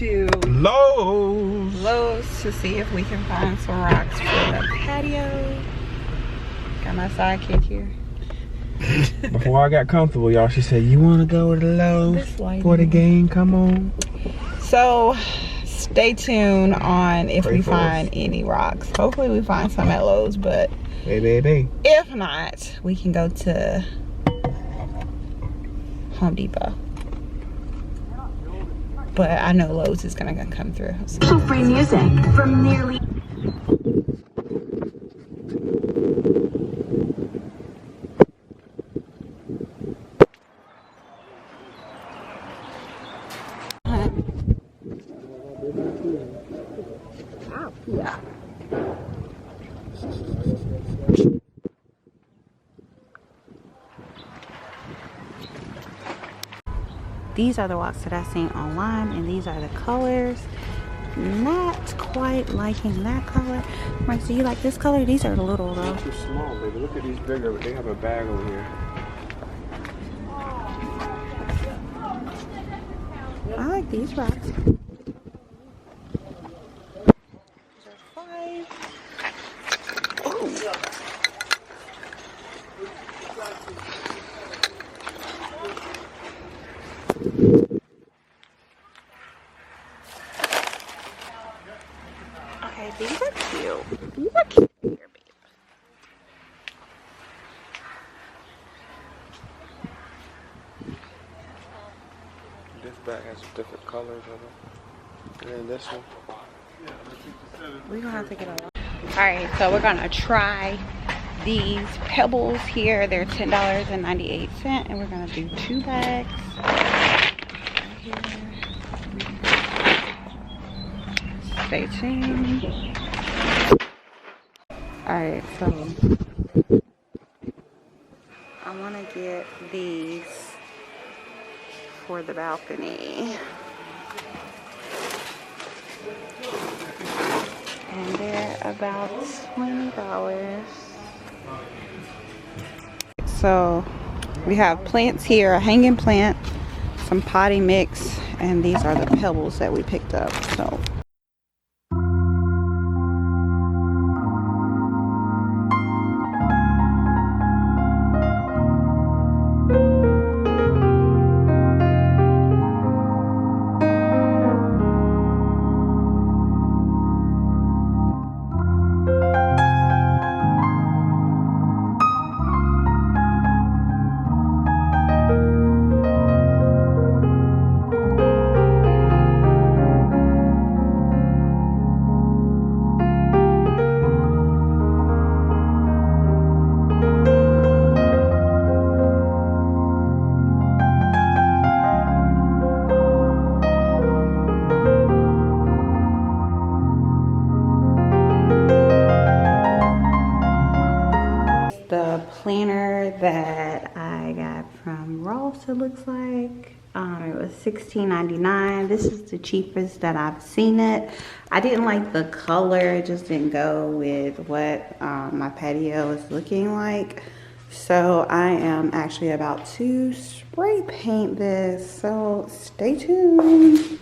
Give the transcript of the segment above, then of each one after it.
to Lowe's to see if we can find some rocks for the patio. Got my sidekick here. Before I got comfortable, y'all, she said, you want to go to Lowe's for the game? Come on. So stay tuned on if we find any rocks. Hopefully we find some at Lowe's, but if not, we can go to Home Depot. But I know Lowe's is gonna come through. So free music from nearly. Yeah. These are the rocks that I seen online, and these are the colors. Not quite liking that color. Right, so you like this color? These are little though. Too small, baby. Look at these bigger, but they have a bag over here. I like these rocks. Okay, these are cute. These are cute here, babe. This bag has different colors on it. And then this one. We're gonna have to get a lot. Alright, so we're gonna try these pebbles here. They're $10.98, and we're gonna do 2 bags. Right here. Stay tuned. Alright, so I want to get these for the balcony. And they're about $20. So we have plants here, a hanging plant, some potty mix, and these are the pebbles that we picked up. So the planner that I got from Ross, it looks like. It was $16.99. This is the cheapest that I've seen it. I didn't like the color. It just didn't go with what my patio is looking like. So I am actually about to spray paint this. So stay tuned.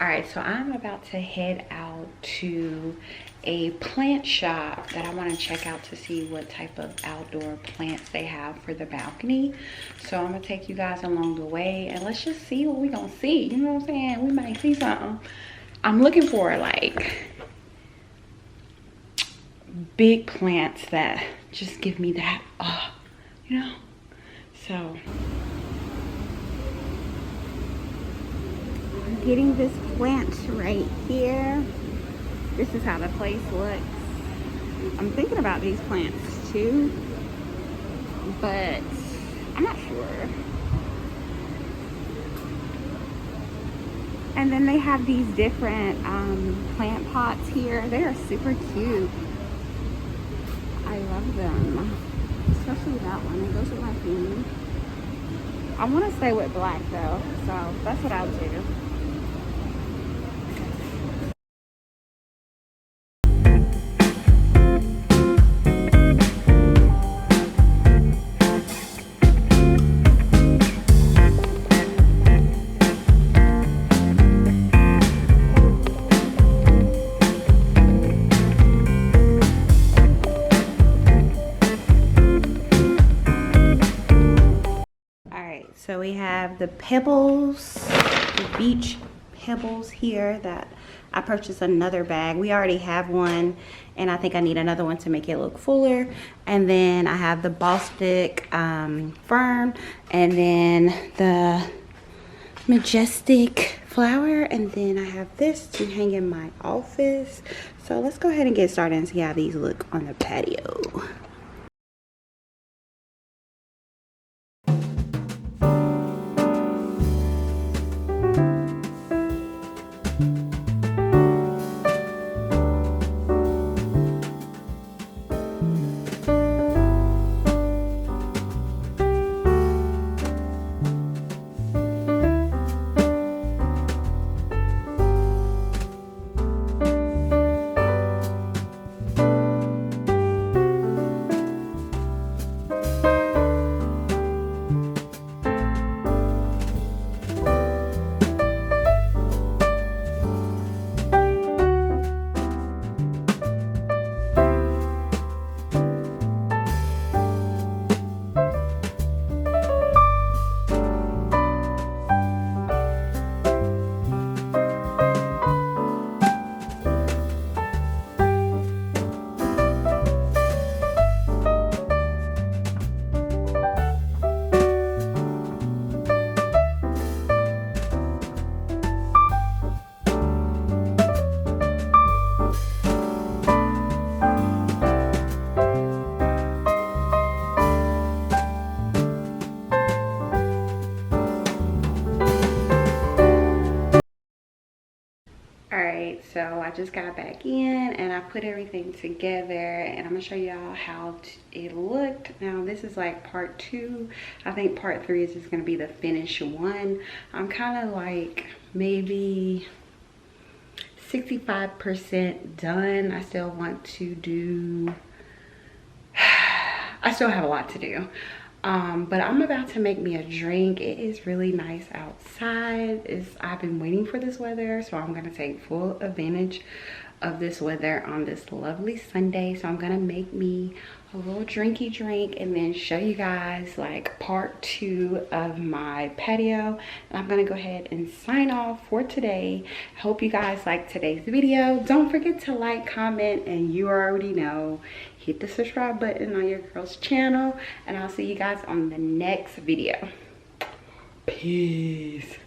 All right, so I'm about to head out to a plant shop that I want to check out to see what type of outdoor plants they have for the balcony. So I'm gonna take you guys along the way and let's just see what we gonna see. You know what I'm saying? We might see something. I'm looking for like big plants that just give me that, you know? So I'm getting this plant right here. This is how the place looks. I'm thinking about these plants too, but I'm not sure. And then they have these different plant pots here. They are super cute. I love them, especially that one. It goes with my theme. I want to stay with black though, so that's what I'll do. So we have the pebbles, the beach pebbles here that I purchased another bag. We already have one and I think I need another one to make it look fuller. And then I have the ball stick fern, and then the majestic flower, and then I have this to hang in my office. So let's go ahead and get started and see how these look on the patio. So I just got back in and I put everything together and I'm gonna show y'all how it looked. Now this is like part 2. I think part 3 is just gonna be the finished one. I'm kind of like maybe 65% done. I still want to do, I still have a lot to do. But I'm about to make me a drink. It is really nice outside. I've been waiting for this weather, so I'm gonna take full advantage of this weather on this lovely Sunday. So I'm gonna make me a little drinky drink and then show you guys like part 2 of my patio. And I'm gonna go ahead and sign off for today. I hope you guys liked today's video. Don't forget to like, comment, and you already know, hit the subscribe button on your girl's channel, and I'll see you guys on the next video. Peace.